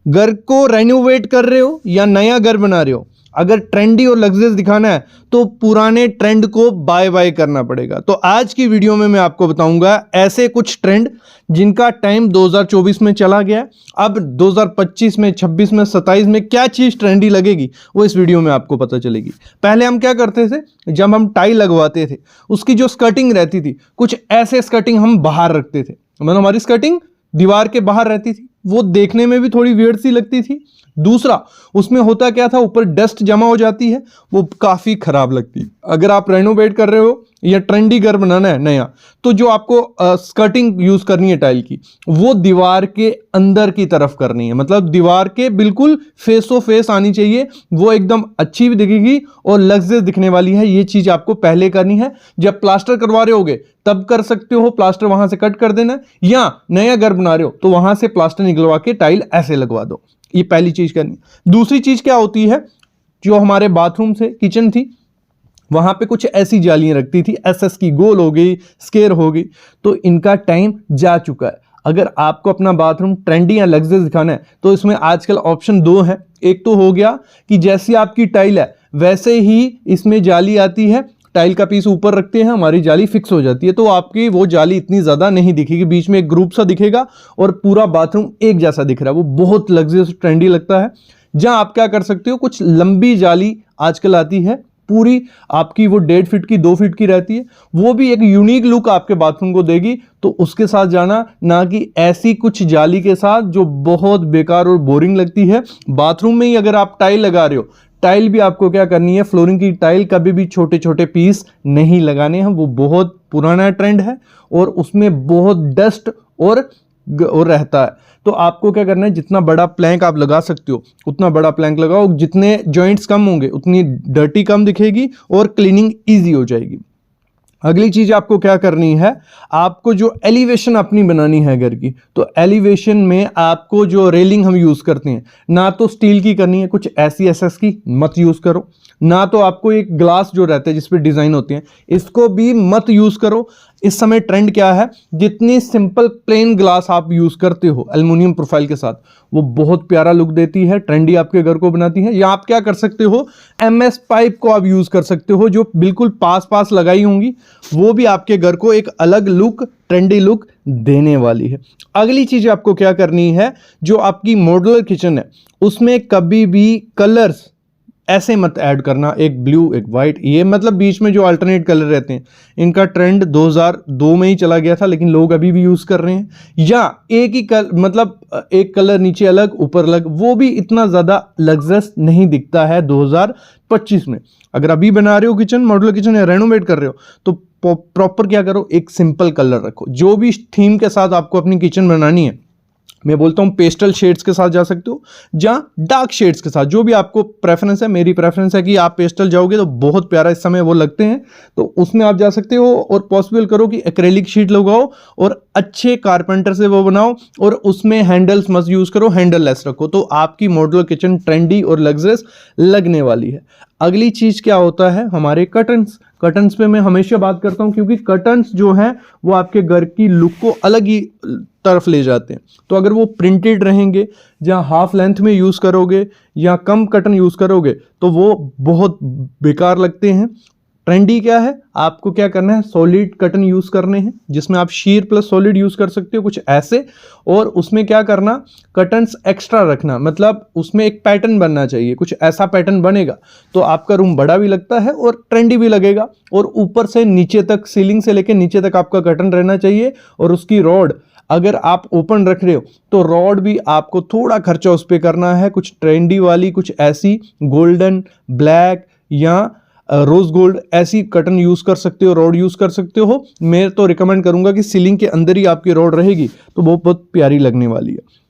घर को रेनोवेट कर रहे हो या नया घर बना रहे हो, अगर ट्रेंडी और लग्जरियस दिखाना है तो पुराने ट्रेंड को बाय बाय करना पड़ेगा। तो आज की वीडियो में मैं आपको बताऊंगा ऐसे कुछ ट्रेंड जिनका टाइम 2024 में चला गया, अब 2025 में, 26 में, 27 में क्या चीज़ ट्रेंडी लगेगी वो इस वीडियो में आपको पता चलेगी। पहले हम क्या करते थे, जब हम टाई लगवाते थे उसकी जो स्कर्टिंग रहती थी, कुछ ऐसे स्कर्टिंग हम बाहर रखते थे, मतलब हमारी स्कर्टिंग दीवार के बाहर रहती थी, वो देखने में भी थोड़ी वियर्ड सी लगती थी। दूसरा, उसमें होता क्या था, ऊपर डस्ट जमा हो जाती है, वो काफ़ी ख़राब लगती है। अगर आप रेनोवेट कर रहे हो या ट्रेंडी घर बनाना है नया, तो जो आपको स्कर्टिंग यूज़ करनी है टाइल की, वो दीवार के अंदर की तरफ करनी है, मतलब दीवार के बिल्कुल फेस टू फेस आनी चाहिए, वो एकदम अच्छी भी दिखेगी और लग्जरियस दिखने वाली है। ये चीज़ आपको पहले करनी है। जब प्लास्टर करवा रहे होगे तब कर सकते हो, प्लास्टर वहाँ से कट कर देना, या नया घर बना रहे हो तो वहाँ से प्लास्टर निकलवा के टाइल ऐसे लगवा दो। ये पहली चीज़ करनी। दूसरी चीज़ क्या होती है, जो हमारे बाथरूम से किचन थी वहां पे कुछ ऐसी जालियां रखती थी, एसएस की गोल हो गई, स्केयर हो गई, तो इनका टाइम जा चुका है। अगर आपको अपना बाथरूम ट्रेंडी या लग्जरियस दिखाना है तो इसमें आजकल ऑप्शन दो है। एक तो हो गया कि जैसी आपकी टाइल है वैसे ही इसमें जाली आती है, टाइल का पीस ऊपर रखते हैं, हमारी जाली फिक्स हो जाती है, तो आपकी वो जाली इतनी ज़्यादा नहीं दिखेगी, बीच में एक ग्रुप सा दिखेगा और पूरा बाथरूम एक जैसा दिख रहा है, वो बहुत लग्जरियस ट्रेंडी लगता है। जहां आप क्या कर सकते हो, कुछ लंबी जाली आजकल आती है, पूरी आपकी वो 1.5 फीट की, 2 फीट की रहती है, वो भी एक यूनिक लुक आपके बाथरूम को देगी, तो उसके साथ जाना, ना कि ऐसी कुछ जाली के साथ जो बहुत बेकार और बोरिंग लगती है। बाथरूम में ही अगर आप टाइल लगा रहे हो, टाइल भी आपको क्या करनी है, फ्लोरिंग की टाइल कभी भी छोटे छोटे पीस नहीं लगाने हैं, वो बहुत पुराना ट्रेंड है और उसमें बहुत डस्ट और रहता है। तो आपको क्या करना है, जितना बड़ा प्लैंक आप लगा सकते हो उतना बड़ा प्लैंक लगाओ, जितने जॉइंट्स कम होंगे उतनी डर्टी कम दिखेगी और क्लीनिंग ईजी हो जाएगी। अगली चीज आपको क्या करनी है, आपको जो एलिवेशन अपनी बनानी है घर की, तो एलिवेशन में आपको जो रेलिंग हम यूज करते हैं, ना तो स्टील की करनी है, कुछ ऐसी एसएस की मत यूज करो, ना तो आपको एक ग्लास जो रहता है जिसपे डिजाइन होते हैं इसको भी मत यूज करो। इस समय ट्रेंड क्या है, जितनी सिंपल प्लेन ग्लास आप यूज करते हो एल्युमिनियम प्रोफाइल के साथ, वो बहुत प्यारा लुक देती है, ट्रेंडी आपके घर को बनाती है। या आप क्या कर सकते हो, एमएस पाइप को आप यूज कर सकते हो, जो बिल्कुल पास पास लगाई होंगी, वो भी आपके घर को एक अलग लुक, ट्रेंडी लुक देने वाली है। अगली चीज आपको क्या करनी है, जो आपकी मॉड्यूलर किचन है उसमें कभी भी कलर्स ऐसे मत ऐड करना, एक ब्लू एक वाइट, ये मतलब बीच में जो अल्टरनेट कलर रहते हैं, इनका ट्रेंड 2002 में ही चला गया था लेकिन लोग अभी भी यूज कर रहे हैं। या एक ही मतलब एक कलर नीचे अलग ऊपर अलग, वो भी इतना ज्यादा लग्जरियस नहीं दिखता है 2025 में। अगर अभी बना रहे हो किचन, मॉड्यूलर किचन या रेनोवेट कर रहे हो, तो प्रॉपर क्या करो, एक सिंपल कलर रखो। जो भी थीम के साथ आपको अपनी किचन बनानी है, मैं बोलता हूं पेस्टल शेड्स के साथ जा सकते हो, जहां डार्क शेड्स के साथ, जो भी आपको प्रेफरेंस है। मेरी प्रेफरेंस है कि आप पेस्टल जाओगे तो बहुत प्यारा इस समय वो लगते हैं, तो उसमें आप जा सकते हो। और पॉसिबल करो कि एक्रेलिक शीट लगाओ और अच्छे कारपेंटर से वो बनाओ, और उसमें हैंडल्स मत यूज करो, हैंडल लेस रखो, तो आपकी मॉड्यूलर किचन ट्रेंडी और लग्जरियस लगने वाली है। अगली चीज क्या होता है, हमारे कर्टन्स। कर्टन्स पे मैं हमेशा बात करता हूं, क्योंकि कर्टन्स जो हैं वो आपके घर की लुक को अलग ही तरफ ले जाते हैं। तो अगर वो प्रिंटेड रहेंगे, जहां हाफ लेंथ में यूज करोगे या कम कर्टन यूज करोगे, तो वो बहुत बेकार लगते हैं। ट्रेंडी क्या है, आपको क्या करना है, सॉलिड कर्टन यूज करने हैं, जिसमें आप शीर प्लस सॉलिड यूज कर सकते हो, कुछ ऐसे। और उसमें क्या करना, कर्टन्स एक्स्ट्रा रखना, मतलब उसमें एक पैटर्न बनना चाहिए, कुछ ऐसा पैटर्न बनेगा तो आपका रूम बड़ा भी लगता है और ट्रेंडी भी लगेगा। और ऊपर से नीचे तक, सीलिंग से लेकर नीचे तक आपका कर्टन रहना चाहिए। और उसकी रॉड अगर आप ओपन रख रहे हो तो रॉड भी आपको थोड़ा खर्चा उस पर करना है, कुछ ट्रेंडी वाली, कुछ ऐसी गोल्डन, ब्लैक या रोज गोल्ड ऐसी कर्टन यूज कर सकते हो, रॉड यूज कर सकते हो। मैं तो रिकमेंड करूंगा कि सीलिंग के अंदर ही आपकी रॉड रहेगी, तो वो बहुत प्यारी लगने वाली है।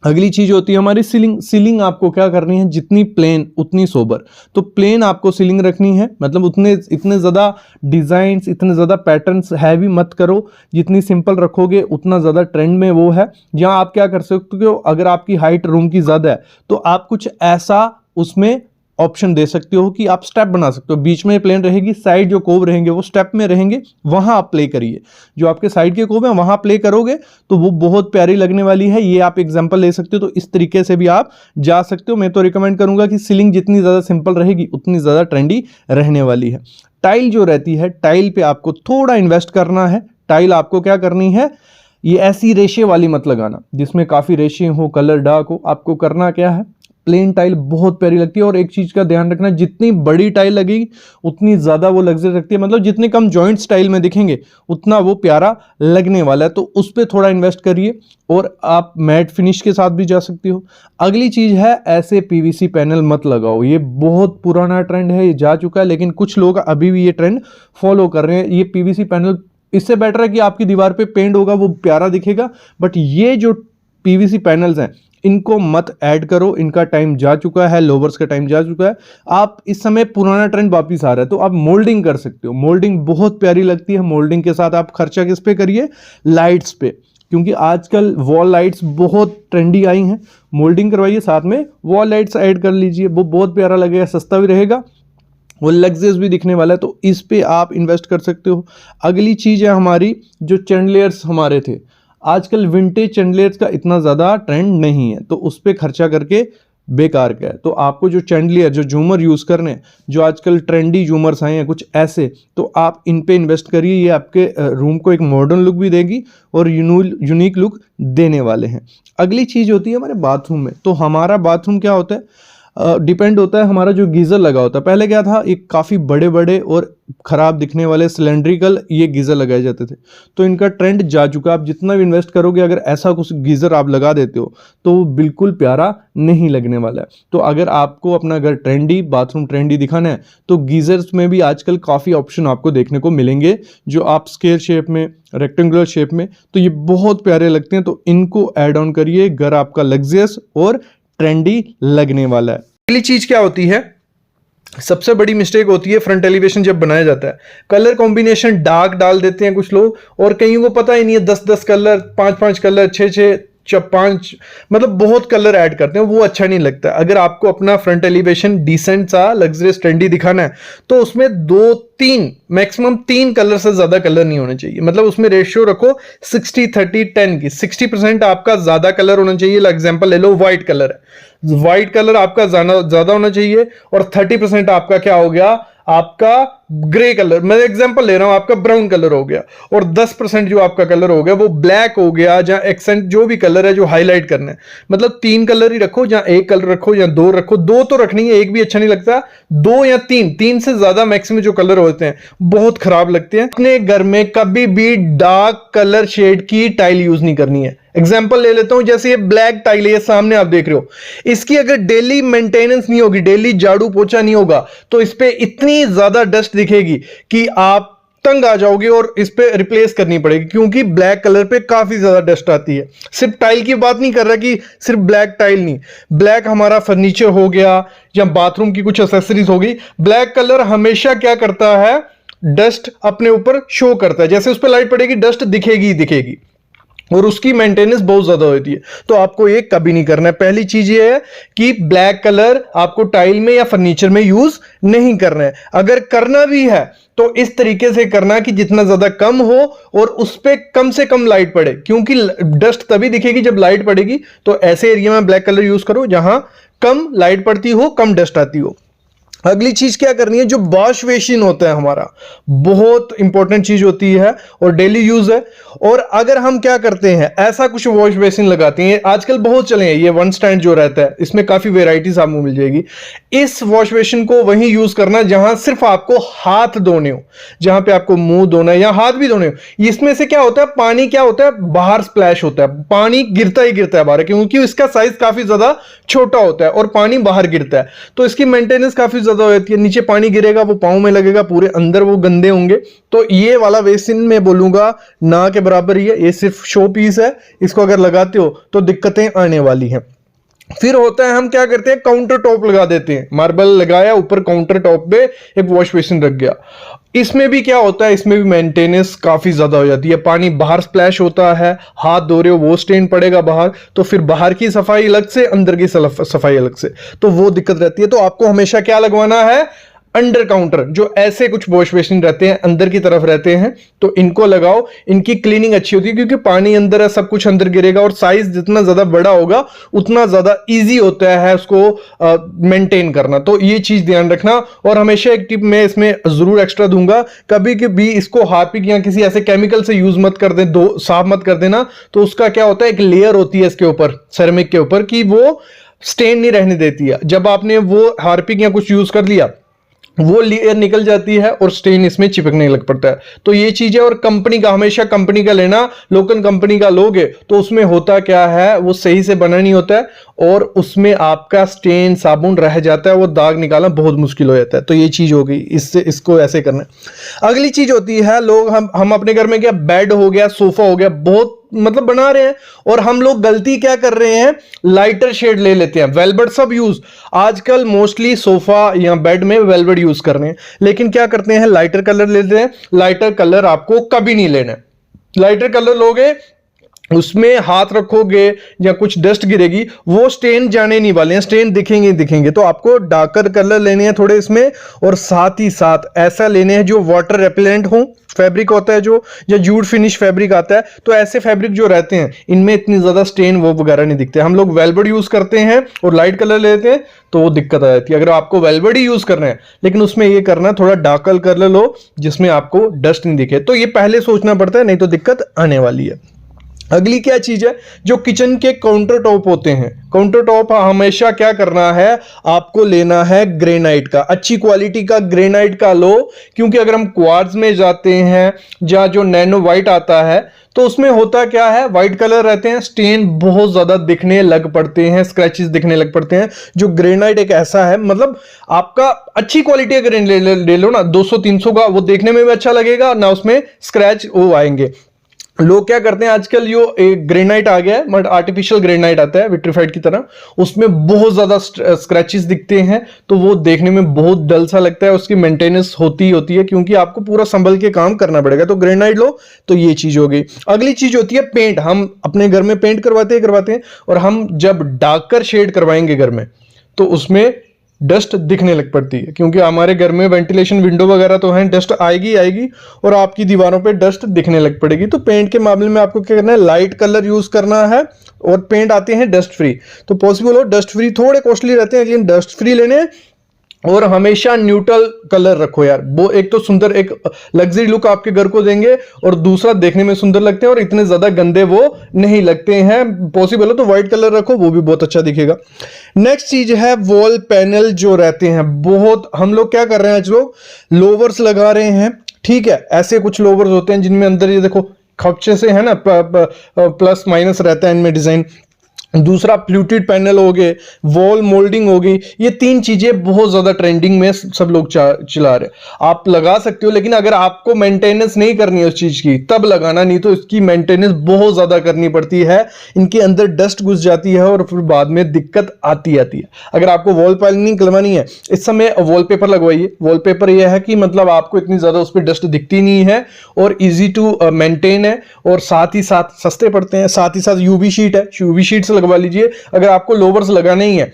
अगली चीज होती है हमारी सीलिंग। सीलिंग आपको क्या करनी है, जितनी प्लेन उतनी सोबर। तो प्लेन आपको सीलिंग रखनी है, मतलब इतने ज्यादा डिजाइन्स, इतने ज्यादा पैटर्न्स हैवी मत करो, जितनी सिंपल रखोगे उतना ज्यादा ट्रेंड में वो है। या आप क्या कर सकते हो, अगर आपकी हाइट रूम की ज्यादा है तो आप कुछ ऐसा उसमें ऑप्शन दे सकते हो कि आप स्टेप बना सकते हो, बीच में प्लेन रहेगी, साइड जो कोव रहेंगे वो स्टेप में रहेंगे, वहां आप प्ले करिए। जो आपके साइड के कोव है वहां प्ले करोगे तो वो बहुत प्यारी लगने वाली है। ये आप एग्जांपल ले सकते हो, तो इस तरीके से भी आप जा सकते हो। मैं तो रिकमेंड करूंगा कि सीलिंग जितनी ज्यादा सिंपल रहेगी उतनी ज्यादा ट्रेंडी रहने वाली है। टाइल जो रहती है, टाइल पे आपको थोड़ा इन्वेस्ट करना है। टाइल आपको क्या करनी है, ये ऐसी रेशे वाली मत लगाना जिसमें काफी रेशे हो, कलर डार्क हो। आपको करना क्या है, प्लेन टाइल बहुत प्यारी लगती है। और एक चीज का ध्यान रखना, जितनी बड़ी टाइल लगेगी उतनी ज्यादा वो लग्जरी रखती है, मतलब जितने कम जॉइंट्स टाइल में दिखेंगे उतना वो प्यारा लगने वाला है। तो उस पर थोड़ा इन्वेस्ट करिए। और आप मैट फिनिश के साथ भी जा सकती हो। अगली चीज है, ऐसे पीवीसी पैनल मत लगाओ। ये बहुत पुराना ट्रेंड है, ये जा चुका है, लेकिन कुछ लोग अभी भी ये ट्रेंड फॉलो कर रहे हैं। ये पीवीसी पैनल, इससे बेटर है कि आपकी दीवार पे पेंट होगा, वो प्यारा दिखेगा। बट ये जो पीवीसी पैनल्स हैं इनको मत ऐड करो, इनका टाइम जा चुका है, लोवर्स का टाइम जा चुका है। आप इस समय पुराना ट्रेंड वापिस आ रहा है, तो आप मोल्डिंग कर सकते हो। मोल्डिंग बहुत प्यारी लगती है। मोल्डिंग के साथ आप खर्चा किस पे करिए, लाइट्स पे, क्योंकि आजकल वॉल लाइट्स बहुत ट्रेंडी आई हैं। मोल्डिंग करवाइए, साथ में वॉल लाइट्स ऐड कर लीजिए, वो बहुत प्यारा लगेगा, सस्ता भी रहेगा, वो लग्जरियस भी दिखने वाला है। तो इस पे आप इन्वेस्ट कर सकते हो। अगली चीज़ है हमारी, जो चैंडलियर्स हमारे थे, आजकल विंटेज चैंडलियर्स का इतना ज़्यादा ट्रेंड नहीं है, तो उस पर खर्चा करके बेकार का है। तो आपको जो चैंडलियर, जो झूमर यूज़ करने, जो आजकल ट्रेंडी झूमर्स आए हैं कुछ ऐसे, तो आप इन पे इन्वेस्ट करिए। ये आपके रूम को एक मॉडर्न लुक भी देगी और यूनिक लुक देने वाले हैं। अगली चीज़ होती है हमारे बाथरूम में। तो हमारा बाथरूम क्या होता है, डिपेंड होता है हमारा जो गीज़र लगा होता है। पहले क्या था, एक काफ़ी बड़े बड़े और ख़राब दिखने वाले सिलेंड्रिकल ये गीज़र लगाए जाते थे, तो इनका ट्रेंड जा चुका। आप जितना भी इन्वेस्ट करोगे, अगर ऐसा कुछ गीज़र आप लगा देते हो तो वो बिल्कुल प्यारा नहीं लगने वाला है। तो अगर आपको अपना घर ट्रेंडी, बाथरूम ट्रेंडी दिखाना है, तो गीज़र्स में भी आजकल काफ़ी ऑप्शन आपको देखने को मिलेंगे, जो आप स्क्वायर शेप में, रेक्टेंगुलर शेप में, तो ये बहुत प्यारे लगते हैं। तो इनको ऐड ऑन करिए, घर आपका लग्जरियस और ट्रेंडी लगने वाला है। अगली चीज क्या होती है, सबसे बड़ी मिस्टेक होती है फ्रंट एलिवेशन जब बनाया जाता है, कलर कॉम्बिनेशन डार्क डाल देते हैं कुछ लोग, और कईयों को पता ही नहीं है 10-10 कलर, 5-5 कलर, 6-6 5, मतलब बहुत कलर ऐड करते हैं, वो अच्छा नहीं लगता। अगर आपको अपना फ्रंट एलिवेशन डिसेंट सा लग्जरियस ट्रेंडी दिखाना है, तो उसमें 2-3 मैक्सिमम 3 कलर से ज्यादा कलर नहीं होने चाहिए। मतलब उसमें रेशियो रखो 60-30-10 की। 60% आपका ज्यादा कलर होना चाहिए। एग्जांपल ले लो, व्हाइट कलर है, व्हाइट कलर आपका ज्यादा होना चाहिए, और 30% आपका क्या हो गया, आपका ग्रे कलर, मैं एग्जांपल ले रहा हूं, आपका ब्राउन कलर हो गया, और 10% जो आपका कलर हो गया वो ब्लैक हो गया, जहां एक्सेंट जो भी कलर है जो हाईलाइट करना है। मतलब 3 कलर ही रखो, जहां 1 कलर रखो या 2 रखो। 2 तो रखनी है, 1 भी अच्छा नहीं लगता। 2 या 3 से ज्यादा मैक्सिमम जो कलर होते हैं बहुत खराब लगते हैं। अपने घर में कभी भी डार्क कलर शेड की टाइल यूज नहीं करनी है। एग्जाम्पल ले लेता हूं, जैसे ये ब्लैक टाइल है, ये सामने आप देख रहे हो, इसकी अगर डेली मेंटेनेंस नहीं होगी, डेली झाड़ू पोछा नहीं होगा, तो इस पे इतनी ज्यादा डस्ट दिखेगी कि आप तंग आ जाओगे और इस पे रिप्लेस करनी पड़ेगी, क्योंकि ब्लैक कलर पे काफी ज्यादा डस्ट आती है। सिर्फ टाइल की बात नहीं कर रहा कि सिर्फ ब्लैक टाइल नहीं, ब्लैक हमारा फर्नीचर हो गया या बाथरूम की कुछ एक्सेसरीज हो गई। ब्लैक कलर हमेशा क्या करता है, डस्ट अपने ऊपर शो करता है। जैसे उस पर लाइट पड़ेगी, डस्ट दिखेगी ही दिखेगी, और उसकी मेंटेनेंस बहुत ज्यादा होती है। तो आपको ये कभी नहीं करना है। पहली चीज ये है कि ब्लैक कलर आपको टाइल में या फर्नीचर में यूज नहीं करना है। अगर करना भी है तो इस तरीके से करना कि जितना ज्यादा कम हो और उस पर कम से कम लाइट पड़े, क्योंकि डस्ट तभी दिखेगी जब लाइट पड़ेगी। तो ऐसे एरिया में ब्लैक कलर यूज करो जहां कम लाइट पड़ती हो, कम डस्ट आती हो। अगली चीज क्या करनी है, जो वॉश बेसिन होता है हमारा, बहुत इंपॉर्टेंट चीज होती है और डेली यूज है। और अगर हम क्या करते हैं, ऐसा कुछ वॉश बेसिन लगाते हैं, आजकल बहुत चले हैं ये 1 स्टैंड जो रहता है, इसमें काफी वेराइटीज आपको मिल जाएगी। इस वॉश बेसिन को वहीं यूज करना जहां सिर्फ आपको हाथ धोने हो, जहां पे आपको मुंह धोना है या हाथ भी धोने हो। इसमें से क्या होता है, पानी क्या होता है, बाहर स्प्लैश होता है, पानी गिरता ही गिरता है बाहर, क्योंकि इसका साइज काफी ज्यादा छोटा होता है और पानी बाहर गिरता है। तो इसकी मेंटेनेंस काफी ज्यादा होती है। नीचे पानी गिरेगा, वो पांव में लगेगा, पूरे अंदर वो गंदे होंगे। तो ये वाला बेसिन मैं बोलूंगा ना के बराबर ही है, ये सिर्फ शो पीस है। इसको अगर लगाते हो तो दिक्कतें आने वाली हैं। फिर होता है हम क्या करते हैं, काउंटर टॉप लगा देते हैं, मार्बल लगाया ऊपर, काउंटर टॉप पे एक वॉश बेसिन रख गया। इसमें भी क्या होता है, इसमें भी मेंटेनेंस काफी ज्यादा हो जाती है, पानी बाहर स्प्लैश होता है, हाथ धो रहे हो वो स्टेन पड़ेगा बाहर, तो फिर बाहर की सफाई अलग से, अंदर की सफाई अलग से, तो वो दिक्कत रहती है। तो आपको हमेशा क्या लगवाना है, अंडर काउंटर, जो ऐसे कुछ वॉश बेसिन रहते हैं अंदर की तरफ रहते हैं, तो इनको लगाओ। इनकी क्लीनिंग अच्छी होती है क्योंकि पानी अंदर है, सब कुछ अंदर गिरेगा, और साइज जितना ज्यादा बड़ा होगा उतना ज्यादा इजी होता है उसको मेंटेन करना। तो ये चीज ध्यान रखना। और हमेशा एक टिप मैं इसमें जरूर एक्स्ट्रा दूंगा, कभी भी इसको हार्पिक या किसी ऐसे केमिकल से यूज मत कर दे, साफ मत कर देना। तो उसका क्या होता है, एक लेयर होती है इसके ऊपर, सेरेमिक के ऊपर, कि वो स्टेन नहीं रहने देती है। जब आपने वो हार्पिक या कुछ यूज कर लिया, वो लेयर निकल जाती है और स्टेन इसमें चिपकने लग पड़ता है। तो ये चीज है। और कंपनी का, हमेशा कंपनी का लेना, लोकल कंपनी का लोगे तो उसमें होता क्या है, वो सही से बना नहीं होता है और उसमें आपका स्टेन साबुन रह जाता है, वो दाग निकालना बहुत मुश्किल हो जाता है। तो ये चीज हो गई, इससे इसको ऐसे करना है। अगली चीज होती है, लोग हम अपने घर में क्या, बेड हो गया, सोफा हो गया, बहुत मतलब बना रहे हैं, और हम लोग गलती क्या कर रहे हैं, लाइटर शेड ले लेते हैं, वेलवेट सब यूज, आजकल मोस्टली सोफा या बेड में वेलवेट यूज कर रहे हैं, लेकिन क्या करते हैं, लाइटर कलर लेते हैं। लाइटर कलर आपको कभी नहीं लेना है। लाइटर कलर लोगे, उसमें हाथ रखोगे या कुछ डस्ट गिरेगी, वो स्टेन जाने नहीं वाले हैं, स्टेन दिखेंगे ही दिखेंगे। तो आपको डार्कर कलर लेने हैं थोड़े इसमें, और साथ ही साथ ऐसा लेने हैं जो वाटर रेपेलेंट हो, फैब्रिक होता है जो, या जूट फिनिश फैब्रिक आता है, तो ऐसे फैब्रिक जो रहते हैं इनमें इतनी ज्यादा स्टेन वो वगैरह नहीं दिखते। हम लोग वेलवेट यूज करते हैं और लाइट कलर लेते हैं, तो वो दिक्कत आ जाती है। अगर आपको वेलवेट ही यूज करना है, लेकिन उसमें ये करना थोड़ा डार्कर कलर लो जिसमें आपको डस्ट नहीं दिखे, तो ये पहले सोचना पड़ता है, नहीं तो दिक्कत आने वाली है। अगली क्या चीज है, जो किचन के काउंटर टॉप होते हैं, काउंटर टॉप हमेशा क्या करना है, आपको लेना है ग्रेनाइट का, अच्छी क्वालिटी का ग्रेनाइट का लो। क्योंकि अगर हम क्वार्ट्ज में जाते हैं, या जो नैनो वाइट आता है, तो उसमें होता क्या है, व्हाइट कलर रहते हैं, स्टेन बहुत ज्यादा दिखने लग पड़ते हैं, स्क्रैचेस दिखने लग पड़ते हैं। जो ग्रेनाइट एक ऐसा है, मतलब आपका अच्छी क्वालिटी का ग्रेनाइट ले लो ना, 200-300 का, वो देखने में भी अच्छा लगेगा ना, उसमें स्क्रैच वो आएंगे। लोग क्या करते हैं आजकल, जो एक ग्रेनाइट आ गया है, बट आर्टिफिशियल ग्रेनाइट आता है विट्रीफाइड की तरह, उसमें बहुत ज्यादा स्क्रैचेस दिखते हैं, तो वो देखने में बहुत डल सा लगता है। उसकी मेंटेनेंस होती है, क्योंकि आपको पूरा संभल के काम करना पड़ेगा। तो ग्रेनाइट लो, तो ये चीज हो गई। अगली चीज होती है पेंट। हम अपने घर में पेंट करवाते हैं, और हम जब डार्कर शेड करवाएंगे घर में, तो उसमें डस्ट दिखने लग पड़ती है, क्योंकि हमारे घर में वेंटिलेशन विंडो वगैरह तो है, डस्ट आएगी और आपकी दीवारों पे डस्ट दिखने लग पड़ेगी। तो पेंट के मामले में आपको क्या करना है, लाइट कलर यूज करना है। और पेंट आते हैं डस्ट फ्री, तो पॉसिबल हो डस्ट फ्री, थोड़े कॉस्टली रहते हैं लेकिन डस्ट फ्री लेने। और हमेशा न्यूट्रल कलर रखो यार, वो एक तो सुंदर, एक लग्जरी लुक आपके घर को देंगे, और दूसरा देखने में सुंदर लगते हैं और इतने ज्यादा गंदे वो नहीं लगते हैं। पॉसिबल हो तो व्हाइट कलर रखो, वो भी बहुत अच्छा दिखेगा। नेक्स्ट चीज है वॉल पैनल जो रहते हैं, बहुत हम लोग क्या कर रहे हैं, आज लोग लोवर्स लगा रहे हैं। ठीक है, ऐसे कुछ लोवर्स होते हैं जिनमें अंदर ये देखो खपचे से है ना, प्लस माइनस रहता है इनमें डिजाइन। दूसरा फ्लूटेड पैनल हो गए, वॉल मोल्डिंग हो गई, ये तीन चीजें बहुत ज्यादा ट्रेंडिंग में सब लोग चला रहे हैं। आप लगा सकते हो, लेकिन अगर आपको मेंटेनेंस नहीं करनी है उस चीज की तब लगाना, नहीं तो इसकी मेंटेनेंस बहुत ज्यादा करनी पड़ती है। इनके अंदर डस्ट घुस जाती है और फिर बाद में दिक्कत आती है। अगर आपको वॉल पैनलिंग करवानी है, इस समय वॉलपेपर लगवाइए। वॉलपेपर यह है कि मतलब आपको इतनी ज्यादा उस पर डस्ट दिखती नहीं है और इजी टू मेंटेन है, और साथ ही साथ सस्ते पड़ते हैं। साथ ही साथ यूवी शीट है, यूवी शीट से लगवा लीजिए। अगर आपको लोवर्स लगाने ही है,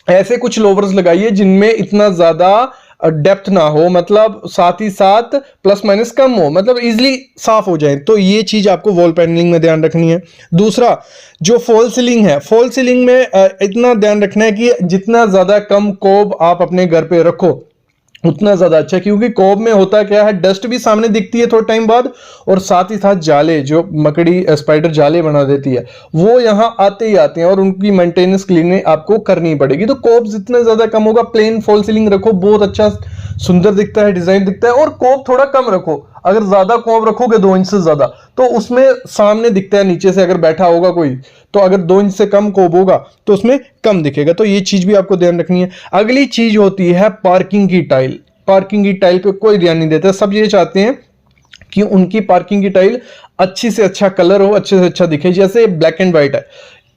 ऐसे कुछ लोवर्स लगाइए जिनमें इतना ज्यादा डेप्थ ना हो, मतलब साथ ही साथ प्लस माइनस कम हो, मतलब इजीली साफ हो जाए। तो ये चीज आपको वॉल पैनलिंग में ध्यान रखनी है। दूसरा जो फॉल सीलिंग है, फॉल सीलिंग में इतना ध्यान रखना है कि जितना ज्यादा कम कोब आप अपने घर पे रखो उतना ज्यादा अच्छा, क्योंकि कोब में होता क्या है, डस्ट भी सामने दिखती है थोड़े टाइम बाद, और साथ ही साथ जाले, जो मकड़ी स्पाइडर जाले बना देती है, वो यहाँ आते ही आते हैं, और उनकी मेंटेनेंस क्लीनिंग आपको करनी पड़ेगी। तो कोब जितना ज्यादा कम होगा, प्लेन फॉल सीलिंग रखो, बहुत अच्छा सुंदर दिखता है, डिजाइन दिखता है। और कोब थोड़ा कम रखो, अगर ज्यादा कोब रखोगे 2 इंच से ज्यादा, तो उसमें सामने दिखता है, नीचे से अगर बैठा होगा कोई, तो अगर 2 इंच से कम कोब होगा तो उसमें कम दिखेगा। तो ये चीज भी आपको ध्यान रखनी है। अगली चीज होती है पार्किंग की टाइल। पार्किंग की टाइल पे कोई ध्यान नहीं देता, सब ये चाहते हैं कि उनकी पार्किंग की टाइल अच्छी से अच्छा कलर हो, अच्छे से अच्छा दिखे। जैसे ब्लैक एंड व्हाइट है,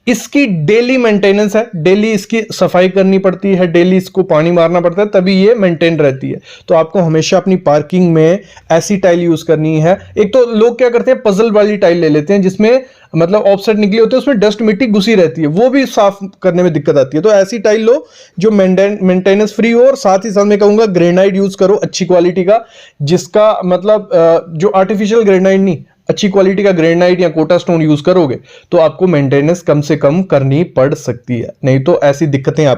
इसकी डेली मेंटेनेंस है, डेली इसकी सफाई करनी पड़ती है, डेली इसको पानी मारना पड़ता है, तभी ये मेंटेन रहती है। तो आपको हमेशा अपनी पार्किंग में ऐसी टाइल यूज करनी है। एक तो लोग क्या करते हैं, पजल वाली टाइल ले लेते हैं जिसमें मतलब ऑफसेट निकली होती है, उसमें डस्ट मिट्टी घुसी रहती है, वो भी साफ करने में दिक्कत आती है। तो ऐसी टाइल लो जो मेंटेनेंस फ्री हो, और साथ ही साथ मैं कहूंगा ग्रेनाइट यूज करो अच्छी क्वालिटी का, जिसका मतलब जो आर्टिफिशियल ग्रेनाइट नहीं, अच्छी क्वालिटी का ग्रेनाइट या कोटा स्टोन यूज करोगे तो आपको मेंटेनेंस कम से कम करनी पड़ सकती है, नहीं तो ऐसी दिक्कतें आप